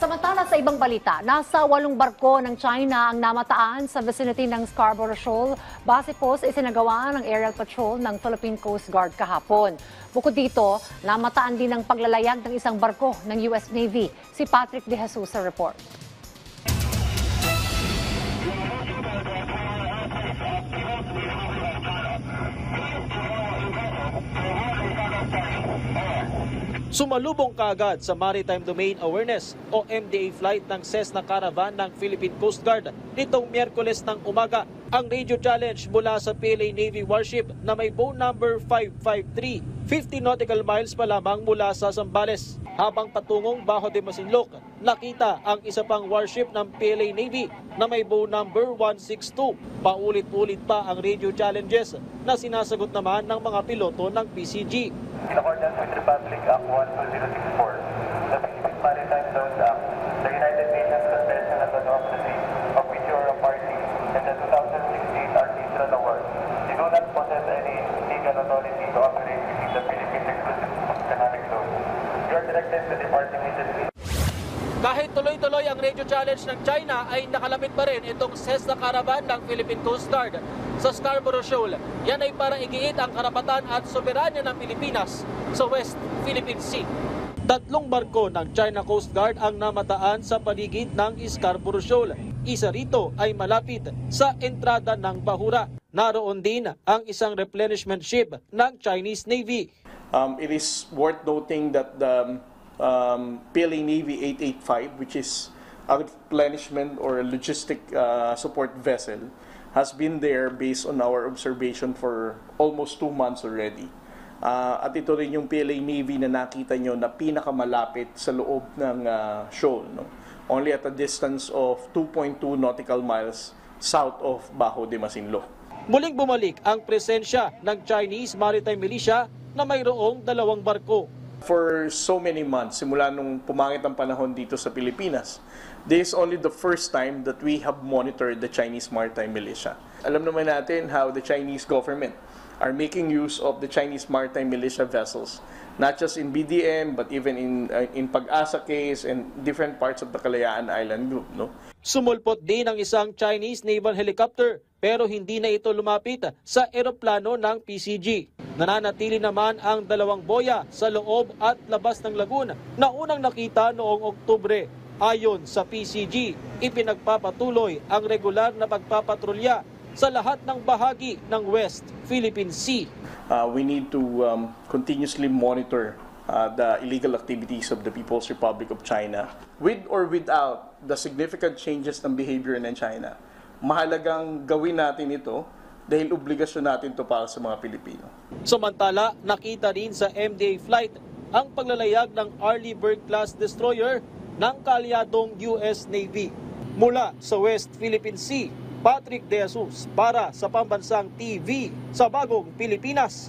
Samantala sa ibang balita, nasa 8 barko ng China ang namataan sa vicinity ng Scarborough Shoal. Base po sa isinagawa ng aerial patrol ng Philippine Coast Guard kahapon. Bukod dito, namataan din ang paglalayag ng isang barko ng US Navy. Si Patrick De Jesus sa report. Sumalubong kaagad sa Maritime Domain Awareness o MDA flight ng Cessna Caravan ng Philippine Coast Guard nitong Miyerkules ng umaga ang radio challenge mula sa PLA Navy warship na may bow number 553, 50 nautical miles pa lamang mula sa Zambales. Habang patungong Bajo de Masinloc, nakita ang isa pang warship ng PLA Navy na may bow number 162. Paulit-ulit pa ang radio challenges na sinasagot naman ng mga piloto ng PCG. In accordance with Republic Act 12064, the Philippine Maritime Zones Act, the United Nations Convention on the Law of the Sea, of which you are a party, and the 2016 Arbitral Award, they do not possess any legal authority to operate within the Philippines exclusive economic zone. You are directed to depart immediately. Kahit tuloy-tuloy ang radio challenge ng China ay nakalapit pa rin itong Cessna Caravan ng Philippine Coast Guard sa Scarborough Shoal. Yan ay para igiit ang karapatan at soberanya ng Pilipinas sa West Philippine Sea. 3 barko ng China Coast Guard ang namataan sa paligid ng Scarborough Shoal. Isa rito ay malapit sa entrada ng Bahura. Naroon din ang isang replenishment ship ng Chinese Navy. It is worth noting that the PLA Navy 885, which is a replenishment or a logistic support vessel, has been there based on our observation for almost 2 months already. At ito rin yung PLA Navy na nakita nyo na pinakamalapit sa loob ng shoal, no? Only at a distance of 2.2 nautical miles south of Bajo de Masinloc. Muling bumalik ang presensya ng Chinese Maritime Militia na mayroong 2 barko. For so many months, simula nung pumangit ang panahon dito sa Pilipinas, this is only the first time that we have monitored the Chinese Maritime Militia. Alam naman natin how the Chinese government are making use of the Chinese Maritime Militia vessels, not just in BDM, but even in Pag-asa case and different parts of the Kalayaan Island Group. No? Sumulpot din ang isang Chinese naval helicopter pero hindi na ito lumapit sa eroplano ng PCG. Nananatili naman ang 2 boya sa loob at labas ng lagoon na unang nakita noong Oktubre. Ayon sa PCG, ipinagpapatuloy ang regular na pagpapatrolya sa lahat ng bahagi ng West Philippine Sea. We need to continuously monitor the illegal activities of the People's Republic of China. With or without the significant changes ng behavior ng China, mahalagang gawin natin ito dahil obligasyon natin ito para sa mga Pilipino. Samantala, nakita rin sa MDA flight ang paglalayag ng Arleigh Burke-class destroyer ng kaalyadong US Navy. Mula sa West Philippine Sea, Patrick De Jesus para sa Pambansang TV sa Bagong Pilipinas.